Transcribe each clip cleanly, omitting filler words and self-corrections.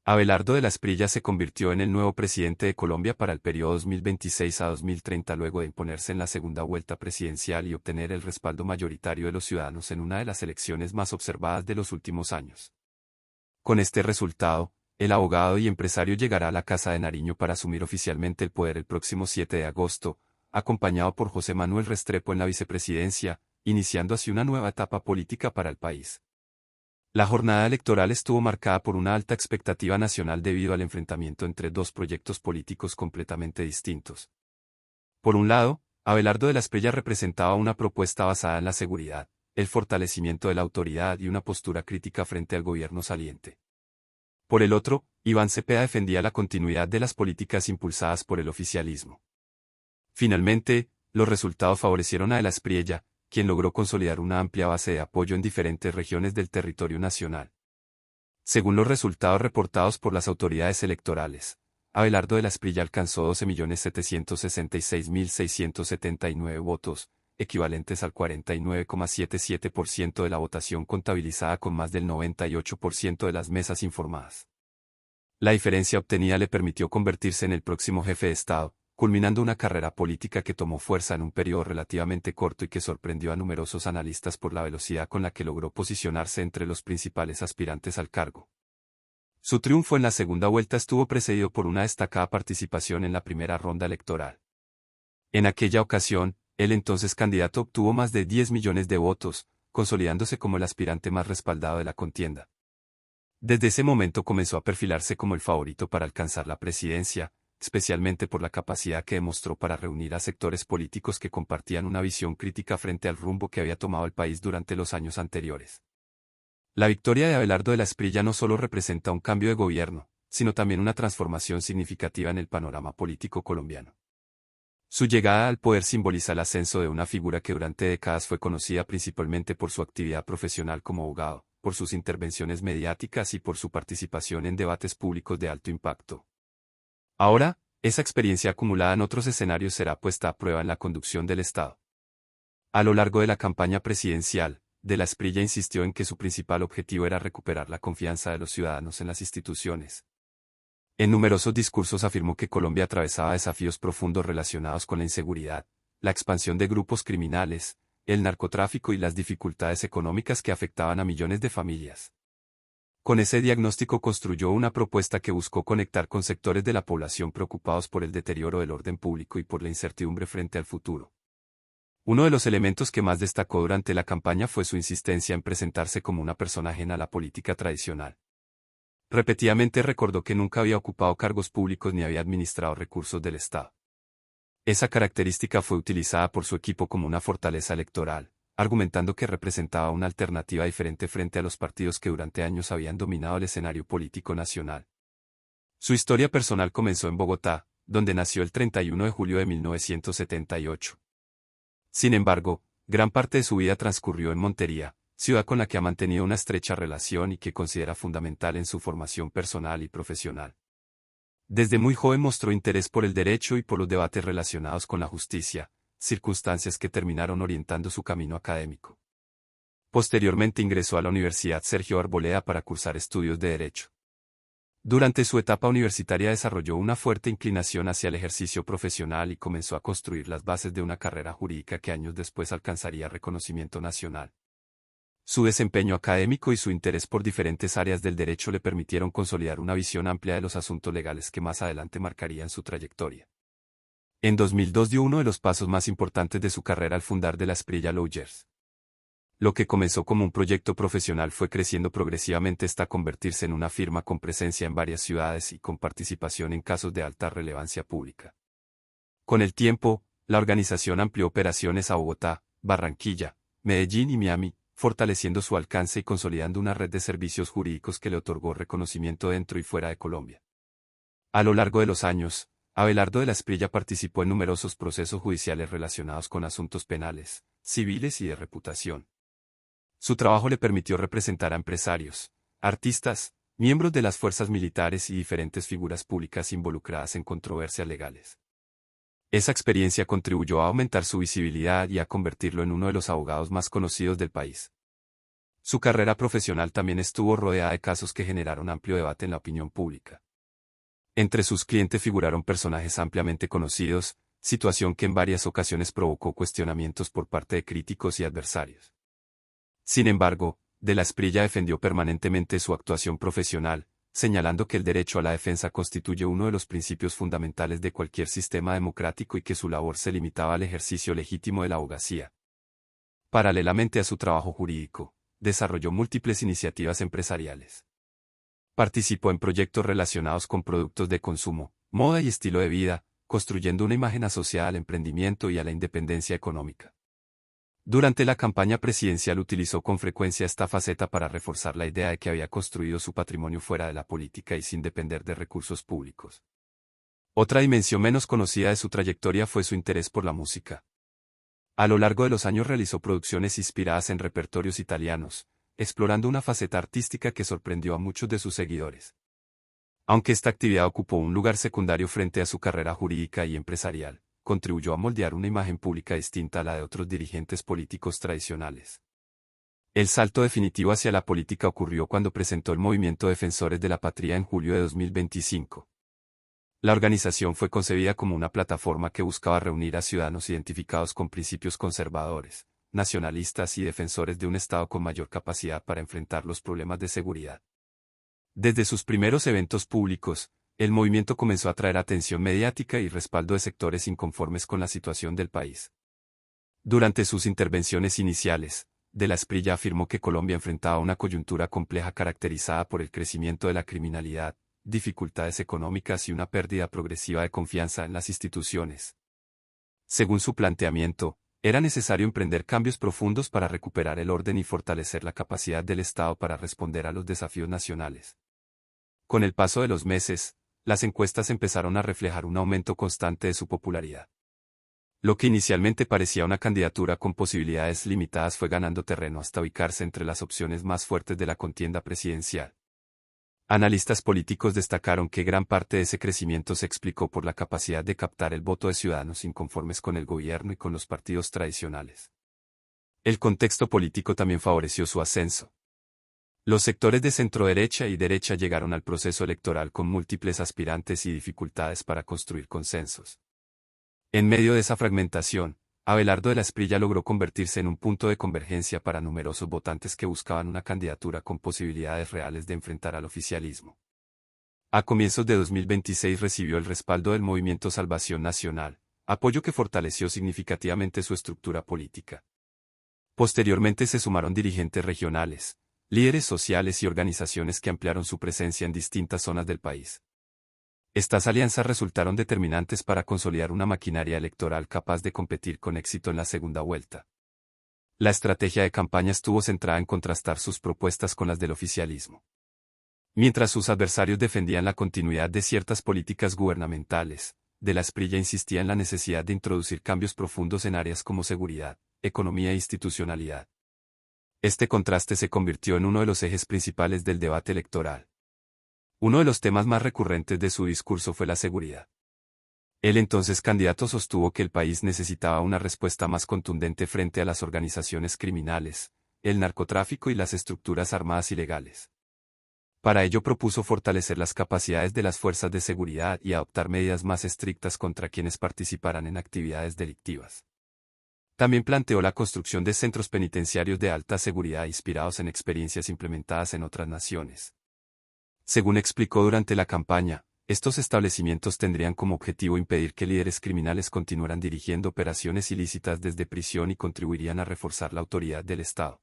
Abelardo de la Espriella se convirtió en el nuevo presidente de Colombia para el periodo 2026 a 2030 luego de imponerse en la segunda vuelta presidencial y obtener el respaldo mayoritario de los ciudadanos en una de las elecciones más observadas de los últimos años. Con este resultado, el abogado y empresario llegará a la Casa de Nariño para asumir oficialmente el poder el próximo 7 de agosto, acompañado por José Manuel Restrepo en la vicepresidencia, iniciando así una nueva etapa política para el país. La jornada electoral estuvo marcada por una alta expectativa nacional debido al enfrentamiento entre dos proyectos políticos completamente distintos. Por un lado, Abelardo de la Espriella representaba una propuesta basada en la seguridad, el fortalecimiento de la autoridad y una postura crítica frente al gobierno saliente. Por el otro, Iván Cepeda defendía la continuidad de las políticas impulsadas por el oficialismo. Finalmente, los resultados favorecieron a de la Espriella, quien logró consolidar una amplia base de apoyo en diferentes regiones del territorio nacional. Según los resultados reportados por las autoridades electorales, Abelardo de la Espriella alcanzó 12.766.679 votos, equivalentes al 49,77% de la votación contabilizada con más del 98% de las mesas informadas. La diferencia obtenida le permitió convertirse en el próximo jefe de Estado, culminando una carrera política que tomó fuerza en un periodo relativamente corto y que sorprendió a numerosos analistas por la velocidad con la que logró posicionarse entre los principales aspirantes al cargo. Su triunfo en la segunda vuelta estuvo precedido por una destacada participación en la primera ronda electoral. En aquella ocasión, el entonces candidato obtuvo más de 10 millones de votos, consolidándose como el aspirante más respaldado de la contienda. Desde ese momento comenzó a perfilarse como el favorito para alcanzar la presidencia, especialmente por la capacidad que demostró para reunir a sectores políticos que compartían una visión crítica frente al rumbo que había tomado el país durante los años anteriores. La victoria de Abelardo de la Espriella no solo representa un cambio de gobierno, sino también una transformación significativa en el panorama político colombiano. Su llegada al poder simboliza el ascenso de una figura que durante décadas fue conocida principalmente por su actividad profesional como abogado, por sus intervenciones mediáticas y por su participación en debates públicos de alto impacto. Ahora, esa experiencia acumulada en otros escenarios será puesta a prueba en la conducción del Estado. A lo largo de la campaña presidencial, de la Espriella insistió en que su principal objetivo era recuperar la confianza de los ciudadanos en las instituciones. En numerosos discursos afirmó que Colombia atravesaba desafíos profundos relacionados con la inseguridad, la expansión de grupos criminales, el narcotráfico y las dificultades económicas que afectaban a millones de familias. Con ese diagnóstico construyó una propuesta que buscó conectar con sectores de la población preocupados por el deterioro del orden público y por la incertidumbre frente al futuro. Uno de los elementos que más destacó durante la campaña fue su insistencia en presentarse como una persona ajena a la política tradicional. Repetidamente recordó que nunca había ocupado cargos públicos ni había administrado recursos del Estado. Esa característica fue utilizada por su equipo como una fortaleza electoral, argumentando que representaba una alternativa diferente frente a los partidos que durante años habían dominado el escenario político nacional. Su historia personal comenzó en Bogotá, donde nació el 31 de julio de 1978. Sin embargo, gran parte de su vida transcurrió en Montería, ciudad con la que ha mantenido una estrecha relación y que considera fundamental en su formación personal y profesional. Desde muy joven mostró interés por el derecho y por los debates relacionados con la justicia, circunstancias que terminaron orientando su camino académico. Posteriormente ingresó a la Universidad Sergio Arboleda para cursar estudios de Derecho. Durante su etapa universitaria desarrolló una fuerte inclinación hacia el ejercicio profesional y comenzó a construir las bases de una carrera jurídica que años después alcanzaría reconocimiento nacional. Su desempeño académico y su interés por diferentes áreas del derecho le permitieron consolidar una visión amplia de los asuntos legales que más adelante marcarían su trayectoria. En 2002 dio uno de los pasos más importantes de su carrera al fundar de la Espriella Lawyers. Lo que comenzó como un proyecto profesional fue creciendo progresivamente hasta convertirse en una firma con presencia en varias ciudades y con participación en casos de alta relevancia pública. Con el tiempo, la organización amplió operaciones a Bogotá, Barranquilla, Medellín y Miami, fortaleciendo su alcance y consolidando una red de servicios jurídicos que le otorgó reconocimiento dentro y fuera de Colombia. A lo largo de los años, Abelardo de la Espriella participó en numerosos procesos judiciales relacionados con asuntos penales, civiles y de reputación. Su trabajo le permitió representar a empresarios, artistas, miembros de las fuerzas militares y diferentes figuras públicas involucradas en controversias legales. Esa experiencia contribuyó a aumentar su visibilidad y a convertirlo en uno de los abogados más conocidos del país. Su carrera profesional también estuvo rodeada de casos que generaron amplio debate en la opinión pública. Entre sus clientes figuraron personajes ampliamente conocidos, situación que en varias ocasiones provocó cuestionamientos por parte de críticos y adversarios. Sin embargo, De la Espriella defendió permanentemente su actuación profesional, señalando que el derecho a la defensa constituye uno de los principios fundamentales de cualquier sistema democrático y que su labor se limitaba al ejercicio legítimo de la abogacía. Paralelamente a su trabajo jurídico, desarrolló múltiples iniciativas empresariales. Participó en proyectos relacionados con productos de consumo, moda y estilo de vida, construyendo una imagen asociada al emprendimiento y a la independencia económica. Durante la campaña presidencial utilizó con frecuencia esta faceta para reforzar la idea de que había construido su patrimonio fuera de la política y sin depender de recursos públicos. Otra dimensión menos conocida de su trayectoria fue su interés por la música. A lo largo de los años realizó producciones inspiradas en repertorios italianos, explorando una faceta artística que sorprendió a muchos de sus seguidores. Aunque esta actividad ocupó un lugar secundario frente a su carrera jurídica y empresarial, contribuyó a moldear una imagen pública distinta a la de otros dirigentes políticos tradicionales. El salto definitivo hacia la política ocurrió cuando presentó el Movimiento Defensores de la Patria en julio de 2025. La organización fue concebida como una plataforma que buscaba reunir a ciudadanos identificados con principios conservadores, nacionalistas y defensores de un Estado con mayor capacidad para enfrentar los problemas de seguridad. Desde sus primeros eventos públicos, el movimiento comenzó a atraer atención mediática y respaldo de sectores inconformes con la situación del país. Durante sus intervenciones iniciales, De la Espriella afirmó que Colombia enfrentaba una coyuntura compleja caracterizada por el crecimiento de la criminalidad, dificultades económicas y una pérdida progresiva de confianza en las instituciones. Según su planteamiento, era necesario emprender cambios profundos para recuperar el orden y fortalecer la capacidad del Estado para responder a los desafíos nacionales. Con el paso de los meses, las encuestas empezaron a reflejar un aumento constante de su popularidad. Lo que inicialmente parecía una candidatura con posibilidades limitadas fue ganando terreno hasta ubicarse entre las opciones más fuertes de la contienda presidencial. Analistas políticos destacaron que gran parte de ese crecimiento se explicó por la capacidad de captar el voto de ciudadanos inconformes con el gobierno y con los partidos tradicionales. El contexto político también favoreció su ascenso. Los sectores de centroderecha y derecha llegaron al proceso electoral con múltiples aspirantes y dificultades para construir consensos. En medio de esa fragmentación, Abelardo de la Espriella logró convertirse en un punto de convergencia para numerosos votantes que buscaban una candidatura con posibilidades reales de enfrentar al oficialismo. A comienzos de 2026 recibió el respaldo del Movimiento Salvación Nacional, apoyo que fortaleció significativamente su estructura política. Posteriormente se sumaron dirigentes regionales, líderes sociales y organizaciones que ampliaron su presencia en distintas zonas del país. Estas alianzas resultaron determinantes para consolidar una maquinaria electoral capaz de competir con éxito en la segunda vuelta. La estrategia de campaña estuvo centrada en contrastar sus propuestas con las del oficialismo. Mientras sus adversarios defendían la continuidad de ciertas políticas gubernamentales, De la Espriella insistía en la necesidad de introducir cambios profundos en áreas como seguridad, economía e institucionalidad. Este contraste se convirtió en uno de los ejes principales del debate electoral. Uno de los temas más recurrentes de su discurso fue la seguridad. El entonces candidato sostuvo que el país necesitaba una respuesta más contundente frente a las organizaciones criminales, el narcotráfico y las estructuras armadas ilegales. Para ello propuso fortalecer las capacidades de las fuerzas de seguridad y adoptar medidas más estrictas contra quienes participaran en actividades delictivas. También planteó la construcción de centros penitenciarios de alta seguridad inspirados en experiencias implementadas en otras naciones. Según explicó durante la campaña, estos establecimientos tendrían como objetivo impedir que líderes criminales continuaran dirigiendo operaciones ilícitas desde prisión y contribuirían a reforzar la autoridad del Estado.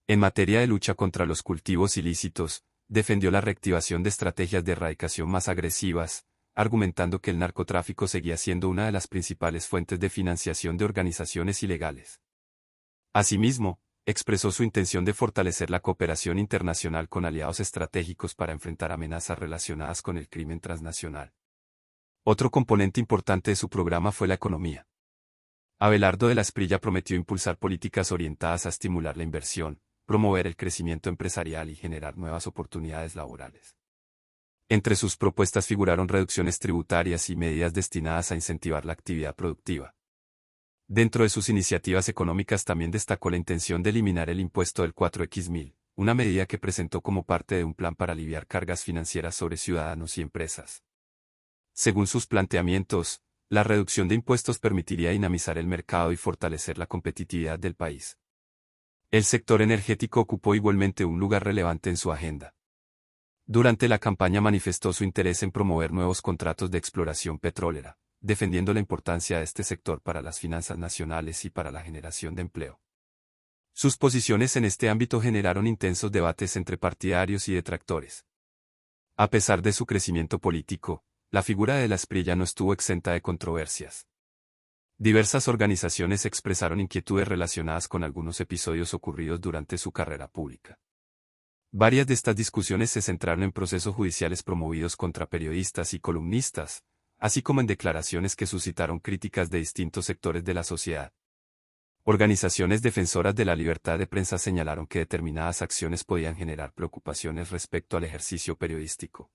En materia de lucha contra los cultivos ilícitos, defendió la reactivación de estrategias de erradicación más agresivas, argumentando que el narcotráfico seguía siendo una de las principales fuentes de financiación de organizaciones ilegales. Asimismo, expresó su intención de fortalecer la cooperación internacional con aliados estratégicos para enfrentar amenazas relacionadas con el crimen transnacional. Otro componente importante de su programa fue la economía. Abelardo de la Espriella prometió impulsar políticas orientadas a estimular la inversión, promover el crecimiento empresarial y generar nuevas oportunidades laborales. Entre sus propuestas figuraron reducciones tributarias y medidas destinadas a incentivar la actividad productiva. Dentro de sus iniciativas económicas también destacó la intención de eliminar el impuesto del 4X1000, una medida que presentó como parte de un plan para aliviar cargas financieras sobre ciudadanos y empresas. Según sus planteamientos, la reducción de impuestos permitiría dinamizar el mercado y fortalecer la competitividad del país. El sector energético ocupó igualmente un lugar relevante en su agenda. Durante la campaña manifestó su interés en promover nuevos contratos de exploración petrolera, defendiendo la importancia de este sector para las finanzas nacionales y para la generación de empleo. Sus posiciones en este ámbito generaron intensos debates entre partidarios y detractores. A pesar de su crecimiento político, la figura de Asprilla no estuvo exenta de controversias. Diversas organizaciones expresaron inquietudes relacionadas con algunos episodios ocurridos durante su carrera pública. Varias de estas discusiones se centraron en procesos judiciales promovidos contra periodistas y columnistas, así como en declaraciones que suscitaron críticas de distintos sectores de la sociedad. Organizaciones defensoras de la libertad de prensa señalaron que determinadas acciones podían generar preocupaciones respecto al ejercicio periodístico.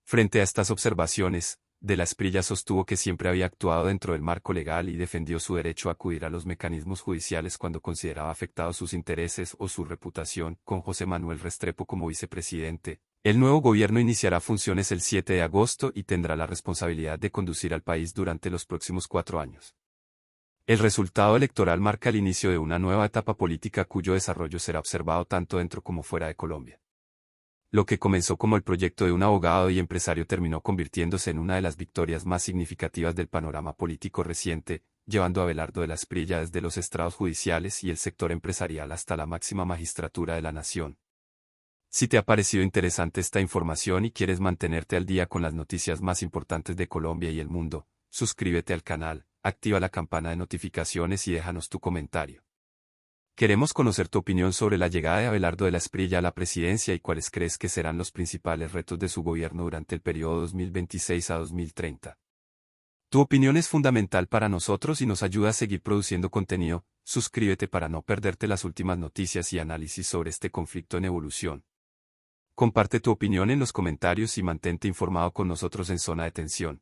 Frente a estas observaciones, De la Espriella sostuvo que siempre había actuado dentro del marco legal y defendió su derecho a acudir a los mecanismos judiciales cuando consideraba afectados sus intereses o su reputación. Con José Manuel Restrepo como vicepresidente, el nuevo gobierno iniciará funciones el 7 de agosto y tendrá la responsabilidad de conducir al país durante los próximos 4 años. El resultado electoral marca el inicio de una nueva etapa política cuyo desarrollo será observado tanto dentro como fuera de Colombia. Lo que comenzó como el proyecto de un abogado y empresario terminó convirtiéndose en una de las victorias más significativas del panorama político reciente, llevando a Abelardo de la Espriella desde los estrados judiciales y el sector empresarial hasta la máxima magistratura de la nación. Si te ha parecido interesante esta información y quieres mantenerte al día con las noticias más importantes de Colombia y el mundo, suscríbete al canal, activa la campana de notificaciones y déjanos tu comentario. Queremos conocer tu opinión sobre la llegada de Abelardo de la Espriella a la presidencia y cuáles crees que serán los principales retos de su gobierno durante el periodo 2026 a 2030. Tu opinión es fundamental para nosotros y nos ayuda a seguir produciendo contenido. Suscríbete para no perderte las últimas noticias y análisis sobre este conflicto en evolución. Comparte tu opinión en los comentarios y mantente informado con nosotros en Zona de Tensión.